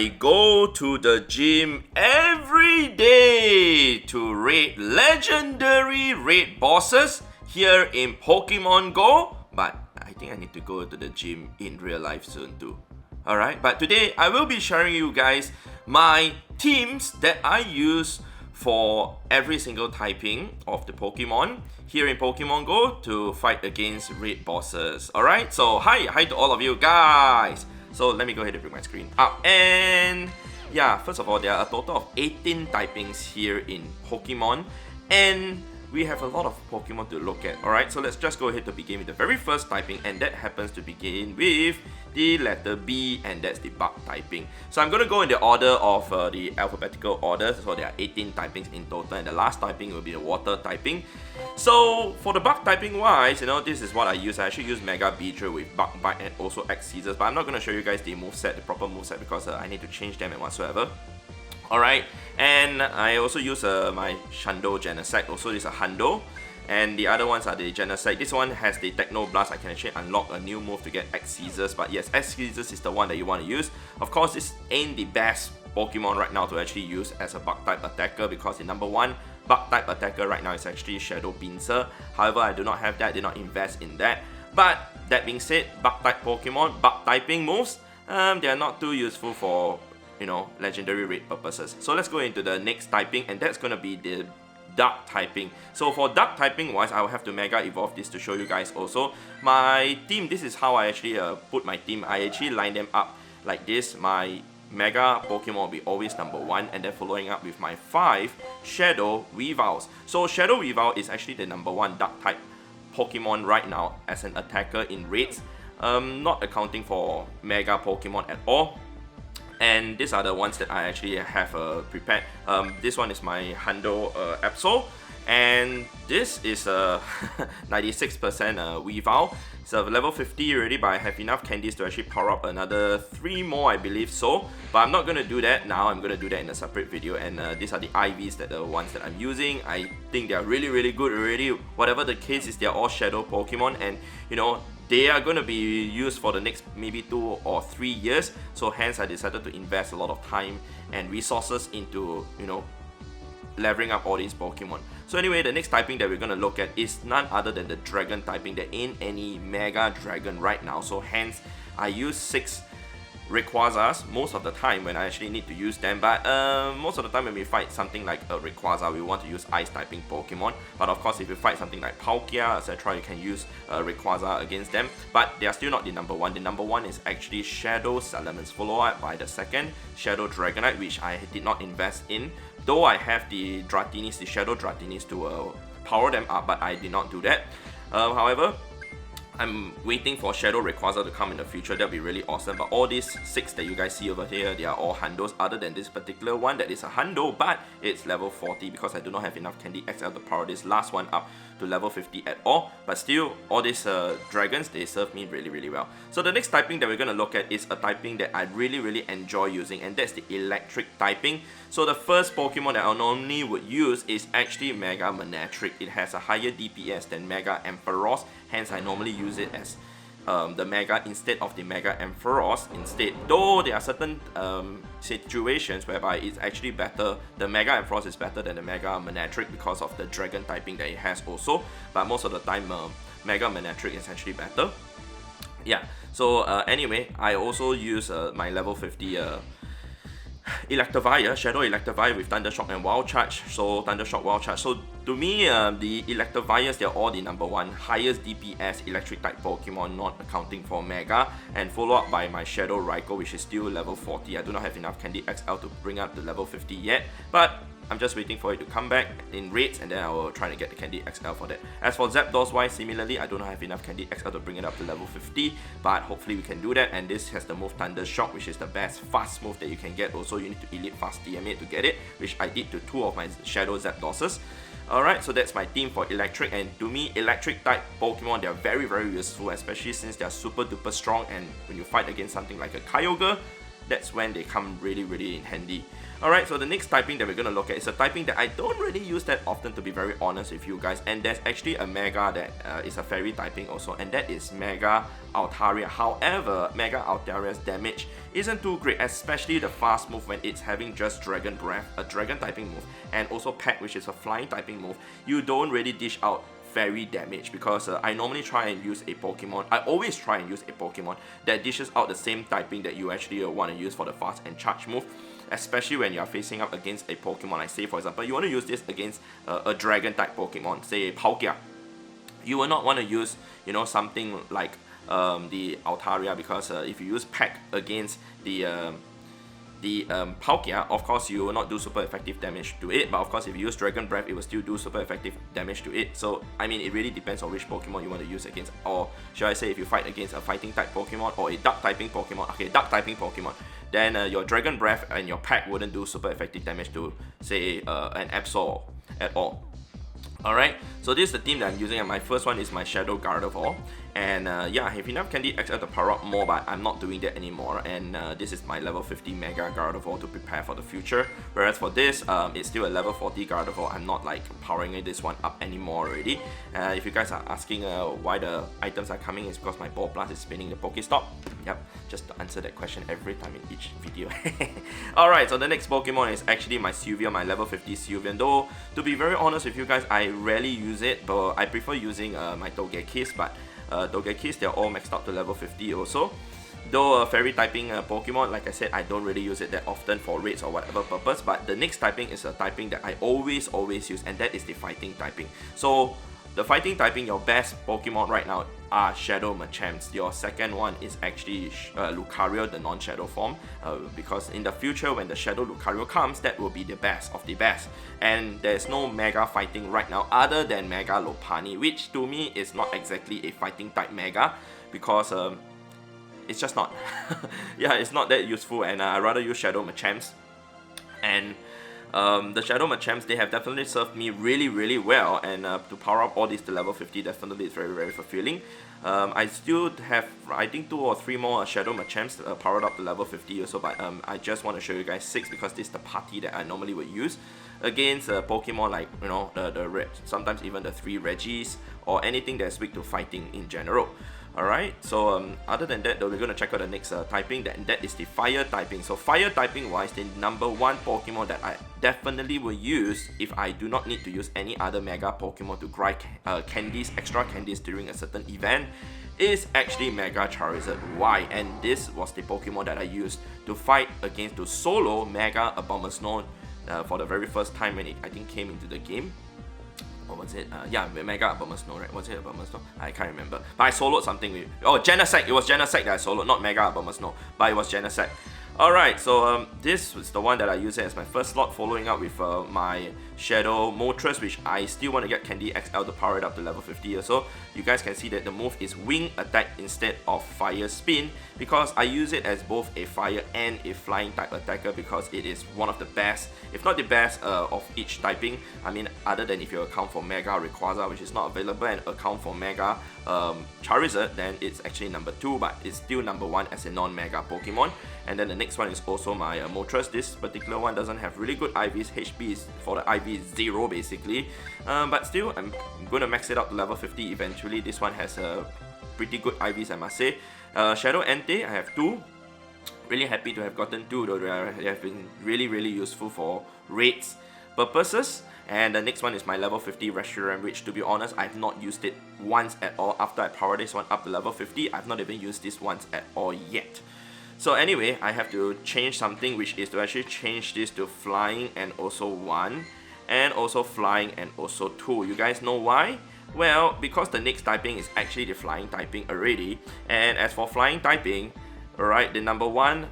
I go to the gym every day to raid legendary raid bosses here in Pokemon GO, but I think I need to go to the gym in real life soon too. Alright, but today I will be sharing you guys my teams that I use for every single typing of the Pokemon here in Pokemon GO to fight against raid bosses. Alright, so hi to all of you guys. So let me go ahead and bring my screen up, and yeah, first of all, there are a total of 18 typings here in Pokemon, and we have a lot of Pokemon to look at. Alright, so let's just go ahead to begin with the very first typing, and that happens to begin with the letter B, and that's the bug typing. So I'm going to go in the order of the alphabetical order, so there are 18 typings in total, and the last typing will be the water typing. So for the bug typing wise, this is what I use. I actually use Mega Beedrill with Bug Bite and also X Scissors, but I'm not going to show you guys the moveset, the proper moveset, because I need to change them and whatsoever. Alright, and I also use my Shando Genesect, also this is a Hundo, and the other ones are the Genesect. This one has the Techno Blast. I can actually unlock a new move to get X Scissors, but yes, X Scissors is the one that you want to use. Of course, this ain't the best Pokemon right now to actually use as a bug type attacker, because the number one bug type attacker right now is actually Shadow Pinsir. However, I do not have that, did not invest in that. But that being said, bug type Pokemon, bug typing moves, they are not too useful for legendary raid purposes. So let's go into the next typing, and that's gonna be the dark typing. So for dark typing wise, I will have to Mega Evolve this to show you guys also. My team, this is how I actually put my team. I actually line them up like this. My Mega Pokemon will be always number 1, and then following up with my 5 Shadow Weavils. So Shadow Weavile is actually the number 1 dark type Pokemon right now as an attacker in raids, not accounting for Mega Pokemon at all. And these are the ones that I actually have prepared. This one is my Hundo Absol, and this is a 96% Weavile. It's level 50 already, but I have enough candies to actually power up another 3 more, I believe so. But I'm not going to do that now, I'm going to do that in a separate video. And these are the IVs, that the ones that I'm using. I think they are really good already. Whatever the case is, they're all Shadow Pokemon, and they are going to be used for the next maybe 2 or 3 years. So hence I decided to invest a lot of time and resources into leveling up all these Pokemon. So anyway, the next typing that we're going to look at is none other than the Dragon typing. There ain't any Mega Dragon right now, so hence I use 6 Rayquazas most of the time when I actually need to use them. But most of the time when we fight something like a Rayquaza, we want to use Ice typing Pokemon. But of course, if you fight something like Palkia, etc., you can use Rayquaza against them. But they are still not the number 1. The number 1 is actually Shadow Salamence, followed up by the second Shadow Dragonite, which I did not invest in. Though I have the Dratinis, the Shadow Dratinis to power them up, but I did not do that. However, I'm waiting for Shadow Rayquaza to come in the future. That'll be really awesome. But all these 6 that you guys see over here, they are all Hundos, other than this particular one that is a Hundo, but it's level 40 because I do not have enough Candy XL to power this last one up to level 50 at all. But still, all these dragons, they serve me really well. So the next typing that we're going to look at is a typing that I really enjoy using, and that's the electric typing. So the first Pokemon that I normally would use is actually Mega Manectric. It has a higher DPS than Mega Ampharos, hence I normally use it as the Mega instead of the Mega Ampharos instead. Though there are certain situations whereby it's actually better, the Mega Ampharos is better than the Mega Manectric because of the Dragon typing that it has also. But most of the time, Mega Manectric is actually better. Yeah, so anyway, I also use my level 50 Electivire, Shadow Electivire with Thunder Shock and Wild Charge. So Thunder Shock, Wild Charge. So to me, the Electivires, they're all the number 1 highest DPS electric type Pokemon, not accounting for Mega, and follow up by my Shadow Raikou, which is still level 40. I do not have enough Candy XL to bring up the level 50 yet, but I'm just waiting for it to come back in raids, and then I will try to get the Candy XL for that. As for Zapdos wise, similarly, I do not have enough Candy XL to bring it up to level 50, but hopefully we can do that. And this has the move Thunder Shock, which is the best fast move that you can get. Also, you need to Elite Fast DMA to get it, which I did to 2 of my Shadow Zapdoses. Alright, so that's my team for electric, and to me, electric type Pokemon, they are very useful, especially since they are super duper strong, and when you fight against something like a Kyogre, that's when they come really in handy. Alright, so the next typing that we're going to look at is a typing that I don't really use that often, to be very honest with you guys, and there's actually a Mega that is a fairy typing also, and that is Mega Altaria. However, Mega Altaria's damage isn't too great, especially the fast move when it's having just Dragon Breath, a dragon typing move, and also Peck, which is a flying typing move. You don't really dish out fairy damage, because I normally try and use a Pokemon, I always try and use a Pokemon that dishes out the same typing that you actually want to use for the fast and charge move, especially when you are facing up against a Pokemon, like say for example, you want to use this against a dragon type Pokemon, say Palkia. You will not want to use, you know, something like the Altaria, because if you use Peck against the Palkia, of course you will not do super effective damage to it, but of course if you use Dragon Breath, it will still do super effective damage to it. So I mean, it really depends on which Pokemon you want to use against, or should I say if you fight against a fighting type Pokemon or a dark typing Pokemon, okay, dark typing Pokemon, then your Dragon Breath and your Peck wouldn't do super effective damage to, say, an Absol at all. Alright, so this is the team that I'm using, and my first one is my Shadow Gardevoir. And yeah, I have enough Candy XL to power up more, but I'm not doing that anymore. And this is my level 50 Mega Gardevoir to prepare for the future. Whereas for this, it's still a level 40 Gardevoir. I'm not like powering this one up anymore already. If you guys are asking why the items are coming, it's because my Ball Blast is spinning the Pokestop. Yep, just to answer that question every time in each video. Alright, so the next Pokemon is actually my Sylveon, my level 50 Sylveon. Though, to be very honest with you guys, I rarely use it, but I prefer using my Togekiss, but Togekiss, they're all maxed out to level 50 also. Though fairy typing Pokemon, like I said, I don't really use it that often for raids or whatever purpose, but the next typing is a typing that I always use, and that is the fighting typing. So the fighting typing, your best Pokemon right now are Shadow Machamps. Your second one is actually Lucario, the non-shadow form, because in the future when the Shadow Lucario comes, that will be the best of the best. And there's no Mega fighting right now other than Mega Lopunny, which to me is not exactly a fighting type Mega, because it's just not. Yeah, it's not that useful, and I'd rather use Shadow Machamps. And the Shadow Machamps, they have definitely served me really well, and to power up all these to level 50 definitely is very fulfilling. I still have, I think, 2 or 3 more Shadow Machamps powered up to level 50 also, but I just want to show you guys 6 because this is the party that I normally would use against Pokemon like, you know, sometimes even the 3 Regis or anything that's weak to fighting in general. Alright, so other than that though, we're going to check out the next typing, that is the fire typing. So fire typing wise, the number 1 Pokemon that I definitely will use if I do not need to use any other Mega Pokemon to grind candies, extra candies during a certain event, is actually Mega Charizard. Why? And this was the Pokemon that I used to fight against, to solo Mega Abomasnow for the very first time when it, I think, came into the game. Or was it? Yeah, Mega Abomasnow, right? Was it Abomasnow? I can't remember. But I soloed something with... Oh, Genesect! It was Genesect that I soloed, not Mega Abomasnow. But it was Genesect. Alright, so this was the one that I used as my first slot, following up with my Shadow Moltres, which I still want to get Candy XL to power it up to level 50 or so. You guys can see that the move is Wing Attack instead of Fire Spin, because I use it as both a fire and a flying type attacker, because it is one of the best, if not the best, of each typing. I mean, other than if you account for Mega Rayquaza, which is not available, and account for Mega Charizard, then it's actually number 2, but it's still number 1 as a non-Mega Pokemon. And then the next one is also my Moltres. This particular one doesn't have really good IVs. HP is, for the IV is 0 basically, but still I'm going to max it out to level 50 eventually. This one has pretty good IVs, I must say. Shadow Entei, I have 2. Really happy to have gotten 2, though they have been really useful for raids purposes. And the next one is my level 50 Reshiram, which, to be honest, I've not used it once at all. After I power this one up to level 50, I've not even used this once at all yet. So anyway, I have to change something, which is to actually change this to flying and also 1, and also flying and also 2. You guys know why? Well, because the next typing is actually the flying typing already. And as for flying typing, alright, the number 1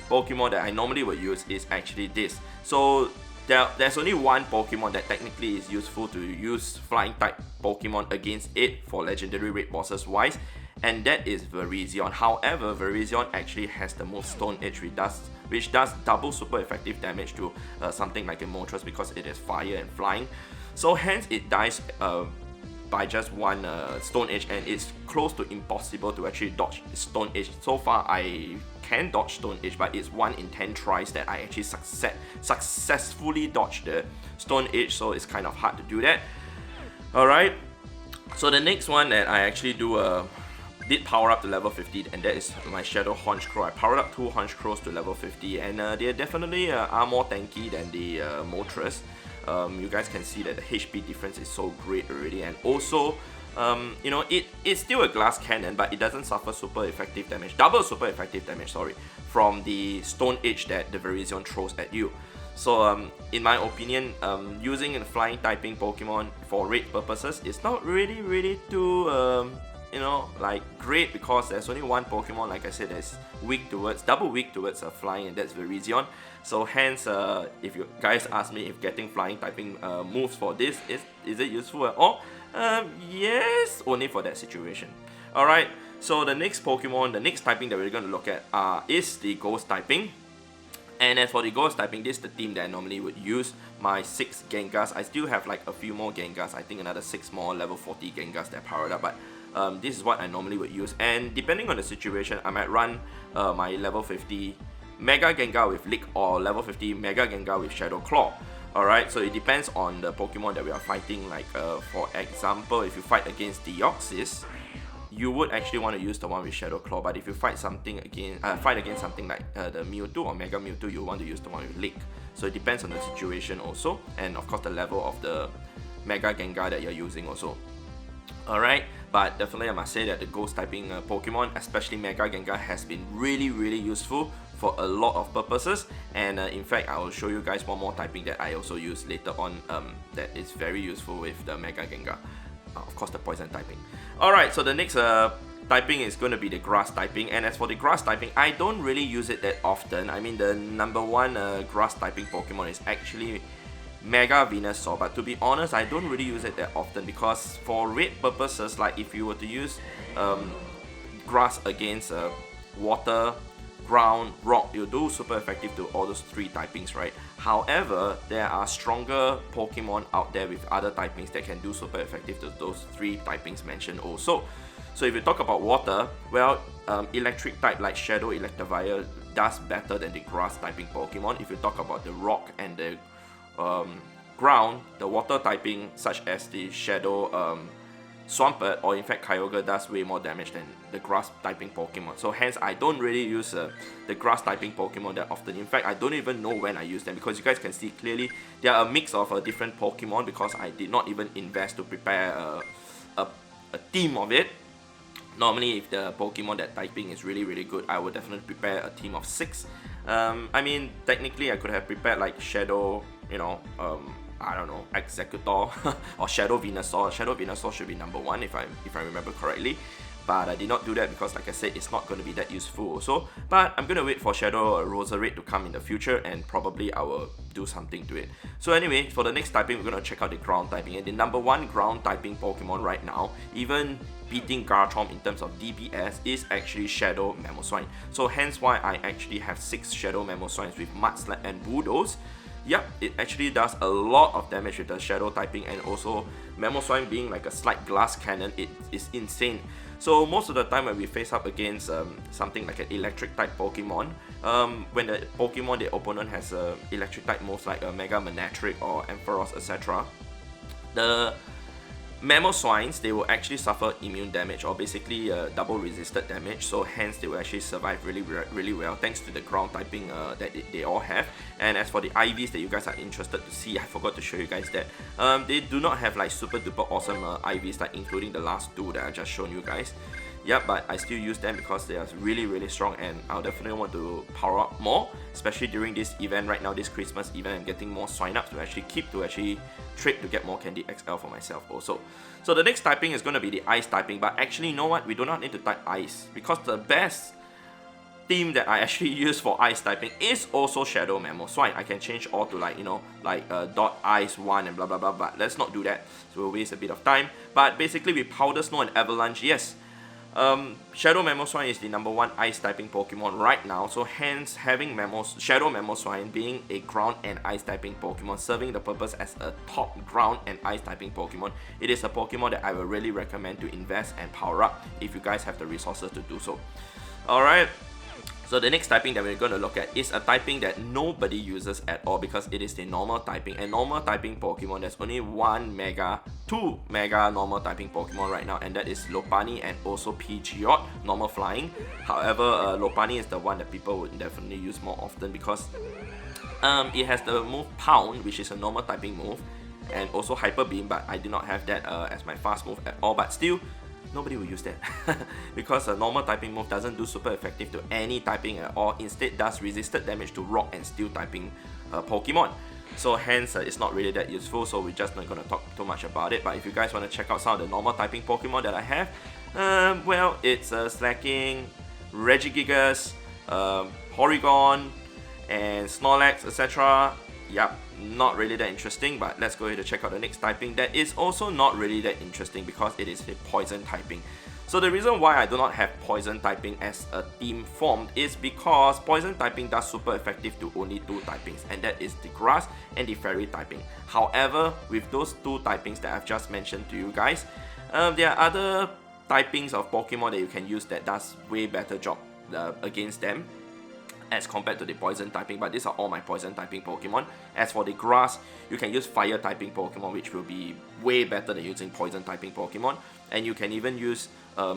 Pokemon that I normally would use is actually this. So there's only 1 Pokemon that technically is useful to use flying type Pokemon against it for legendary raid bosses wise, and that is Virizion. However, Virizion actually has the move Stone Edge, which does double super effective damage to something like a Moltres, because it is fire and flying. So hence it dies by just 1 Stone Edge, and it's close to impossible to actually dodge Stone Edge. So far I can dodge Stone Edge, but it's 1 in 10 tries that I actually successfully dodged the Stone Edge, so it's kind of hard to do that. Alright, so the next one that I actually do did power up to level 50, and that is my Shadow Honchkrow. I powered up 2 Honchkrows to level 50, and they definitely are more tanky than the Moltres. You guys can see that the HP difference is so great already, and also you know, it's still a glass cannon, but it doesn't suffer super effective damage, double super effective damage, sorry, from the Stone Edge that the Virizion throws at you. So in my opinion, using a flying typing Pokemon for raid purposes is not really too you know, like great, because there's only one Pokemon, like I said, that's weak towards, double weak towards flying, and that's Virizion. So hence, if you guys ask me if getting flying typing moves for this, is it useful at all? Yes, only for that situation. Alright, so the next Pokemon, the next typing that we're going to look at is the Ghost typing. And as for the Ghost typing, this is the team that I normally would use. My 6 Gengars, I still have like a few more Gengars, I think another 6 more level 40 Gengars that are powered up, but this is what I normally would use. And depending on the situation, I might run my level 50 Mega Gengar with Lick or level 50 Mega Gengar with Shadow Claw. Alright, so it depends on the Pokemon that we are fighting. Like for example, if you fight against Deoxys, you would actually want to use the one with Shadow Claw, but if you fight something against something like the Mewtwo or Mega Mewtwo, you want to use the one with Lick. So it depends on the situation also, and of course the level of the Mega Gengar that you're using also. Alright, but definitely I must say that the Ghost typing Pokemon, especially Mega Gengar, has been really useful for a lot of purposes, and in fact I will show you guys one more typing that I also use later on that is very useful with the Mega Gengar. Of course the Poison typing. Alright, so the next typing is going to be the Grass typing, and as for the Grass typing, I don't really use it that often. I mean, the number one Grass typing Pokemon is actually Mega Venusaur, but to be honest, I don't really use it that often, because for raid purposes, like if you were to use Grass against Water, Ground, Rock, you'll do super effective to all those 3 typings, right? However, there are stronger Pokemon out there with other typings that can do super effective to those 3 typings mentioned also. So if you talk about Water, well, Electric type like Shadow Electivire does better than the Grass typing Pokemon. If you talk about the Rock and the Ground, the Water typing such as the Shadow Swampert or in fact Kyogre does way more damage than the Grass typing Pokemon. So hence I don't really use the Grass typing Pokemon that often. In fact, I don't even know when I use them, because you guys can see clearly they are a mix of different Pokemon, because I did not even invest to prepare a team of it. Normally if the Pokemon that typing is really good, I would definitely prepare a team of 6. I mean, technically I could have prepared like Shadow, you know, I don't know, Executor or Shadow Venusaur. Shadow Venusaur should be number 1 if I remember correctly. But I did not do that because, like I said, it's not going to be that useful also. But I'm going to wait for Shadow Roserade to come in the future, and probably I will do something to it. So anyway, for the next typing, we're going to check out the Ground typing. And the number 1 Ground typing Pokemon right now, even beating Garchomp in terms of DPS, is actually Shadow Mamoswine. So hence why I actually have 6 Shadow Mamoswines with Mudslap and Bulldoze. Yep, it actually does a lot of damage with the Shadow typing, and also Mamoswine being like a slight glass cannon, it is insane. So most of the time when we face up against something like an Electric type Pokemon, when the Pokemon, the opponent has Electric type moves like a Mega Manectric or Ampharos, etc., the Mamoswines, they will actually suffer immune damage, or basically double resisted damage, so hence they will actually survive really well thanks to the Ground typing that they all have. And as for the IVs that you guys are interested to see, I forgot to show you guys that they do not have like super duper awesome IVs, like including the last 2 that I just shown you guys. Yeah, but I still use them because they are really strong, and I'll definitely want to power up more, especially during this event right now, this Christmas event. I'm getting more sign-ups to actually trade to get more Candy XL for myself also. So the next typing is going to be the Ice typing, but actually, you know what? We do not need to type Ice, because the best team that I actually use for Ice typing is also Shadow Mamoswine. I can change all to like, you know, like Dot Ice 1 and blah blah blah, but let's not do that, so we'll waste a bit of time. But basically with Powder Snow and Avalanche, yes, Shadow Mamoswine is the number 1 Ice typing Pokemon right now, so hence having Shadow Mamoswine being a Ground and Ice typing Pokemon, serving the purpose as a top Ground and Ice typing Pokemon, it is a Pokemon that I will really recommend to invest and power up if you guys have the resources to do so. Alright, So the next typing that we're going to look at is a typing that nobody uses at all because it is the normal typing. And normal typing Pokemon, there's only two mega normal typing Pokemon right now, and that is Lopunny and also Pidgeot, normal flying. However, Lopunny is the one that people would definitely use more often because it has the move Pound, which is a normal typing move, and also Hyper Beam, but I do not have that as my fast move at all, but still, nobody will use that because a normal typing move doesn't do super effective to any typing at all, instead does resisted damage to rock and steel typing Pokemon. So hence it's not really that useful, so we're just not going to talk too much about it. But if you guys want to check out some of the normal typing Pokemon that I have, well, it's Slacking, Regigigas, Porygon, and Snorlax, etc. Yup, not really that interesting, but let's go ahead and check out the next typing that is also not really that interesting because it is the poison typing. So the reason why I do not have poison typing as a team formed is because poison typing does super effective to only two typings, and that is the grass and the fairy typing. However, with those two typings that I've just mentioned to you guys, there are other typings of Pokemon that you can use that does way better job against them as compared to the poison typing, but these are all my poison typing Pokemon. As for the grass, you can use fire typing Pokemon, which will be way better than using poison typing Pokemon. And you can even use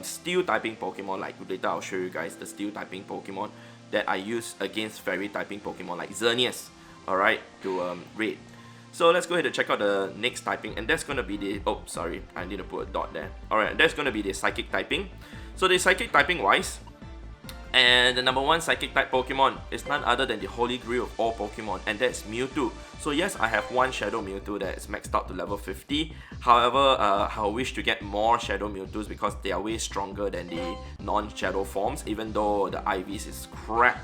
steel typing Pokemon, like later I'll show you guys the steel typing Pokemon that I use against fairy typing Pokemon like Xerneas, alright, to raid. So let's go ahead and check out the next typing, and that's going to be the, oh sorry, I need to put a dot there. Alright, that's going to be the psychic typing. So the psychic typing wise, and the number one psychic type Pokemon is none other than the holy grail of all Pokemon, and that's Mewtwo. So yes, I have one Shadow Mewtwo that is maxed out to level 50. However, I wish to get more Shadow Mewtwo's because they are way stronger than the non-Shadow forms, even though the IVs is crap.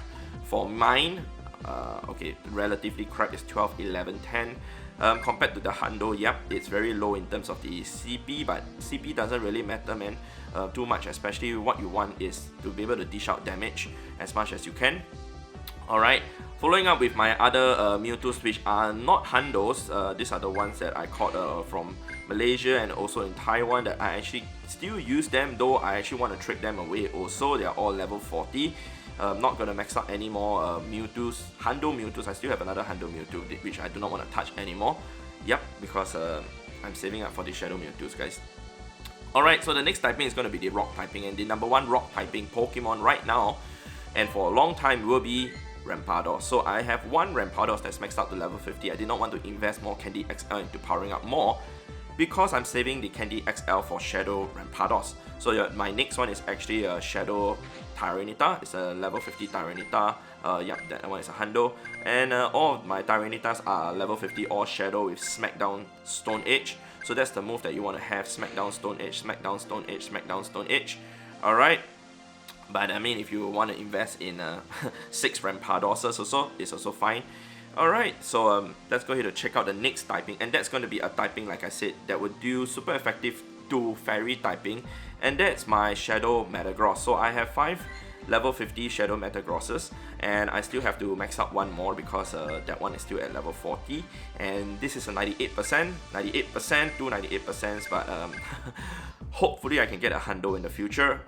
For mine, okay, relatively crap is 12, 11, 10. Compared to the Hundo, yep, it's very low in terms of the CP, but CP doesn't really matter, man, too much, especially what you want is to be able to dish out damage as much as you can. Alright, following up with my other Mewtwo's which are not Hundos, these are the ones that I caught from Malaysia and also in Taiwan that I actually still use them, though I actually want to trade them away also. They are all level 40. I'm not gonna max out any more Mewtwo's, Hundo Mewtwo's. I still have another Hundo Mewtwo which I do not want to touch anymore. Yep, because I'm saving up for the Shadow Mewtwo's, guys. Alright, so the next typing is going to be the rock typing, and the number one rock typing Pokemon right now and for a long time will be Rampardos. So I have one Rampardos that's maxed out to level 50. I did not want to invest more Candy XL into powering up more because I'm saving the Candy XL for Shadow Rampardos. So my next one is actually a Shadow Tyranitar. It's a level 50 Tyranitar. Yep, that one is a Hundo. And all of my Tyranitas are level 50 or Shadow with Smackdown Stone Edge. So that's the move that you want to have: Smackdown Stone Edge, Smackdown Stone Edge, Smackdown Stone Edge. Alright. But I mean, if you want to invest in 6 Rampardos also, it's also fine. Alright, so let's go ahead and check out the next typing, and that's going to be a typing, like I said, that would do super effective to fairy typing, and that's my Shadow Metagross. So I have 5 level 50 Shadow Metagrosses, and I still have to max out one more because that one is still at level 40, and this is a 98%, 98%, 98%, but hopefully I can get a Hundo in the future.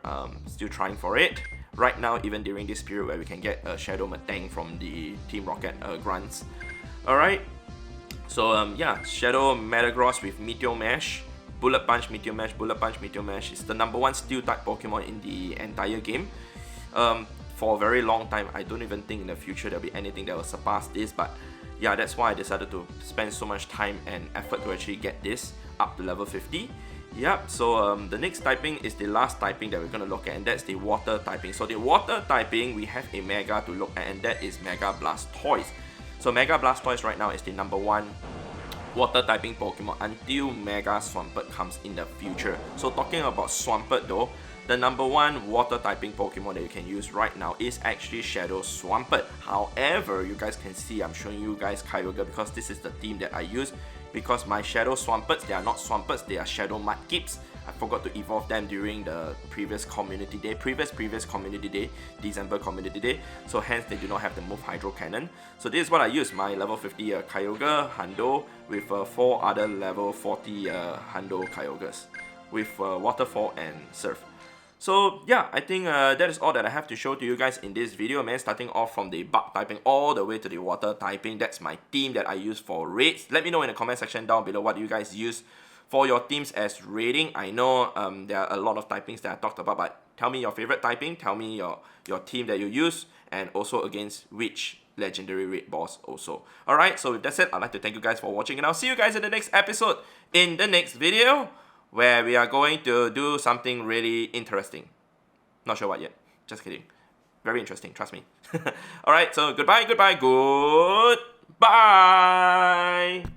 Still trying for it. Right now, even during this period where we can get a Shadow Metang from the Team Rocket grunts. Alright, so yeah, Shadow Metagross with Meteor Mash, Bullet Punch, Meteor Mash, Bullet Punch, Meteor Mash is the number one Steel type Pokemon in the entire game. For a very long time, I don't even think in the future there'll be anything that will surpass this, but yeah, that's why I decided to spend so much time and effort to actually get this up to level 50. Yep, so the next typing is the last typing that we're going to look at, and that's the water typing. So the water typing, we have a Mega to look at, and that is Mega Blastoise. So Mega Blastoise right now is the number one water typing Pokemon until Mega Swampert comes in the future. So talking about Swampert though, the number one water typing Pokemon that you can use right now is actually Shadow Swampert. However, you guys can see I'm showing you guys Kyogre because this is the team that I use. Because my Shadow Swamperts, they are not Swamperts, they are Shadow Mudkips. I forgot to evolve them during the previous community day, previous community day, December community day. So hence they do not have the move Hydro Cannon. So this is what I use, my level 50 Kyogre, Hundo, with 4 other level 40 Hundo Kyogres with Waterfall and Surf. So yeah, I think that is all that I have to show to you guys in this video, man. Starting off from the bug typing all the way to the water typing. That's my theme that I use for raids. Let me know in the comment section down below what you guys use for your teams as raiding. I know there are a lot of typings that I talked about, but tell me your favorite typing, tell me your team that you use, and also against which legendary raid boss also. Alright, so with that said, I'd like to thank you guys for watching, and I'll see you guys in the next episode, in the next video, where we are going to do something really interesting. Not sure what yet. Just kidding. Very interesting, trust me. Alright, so goodbye, goodbye, goodbye!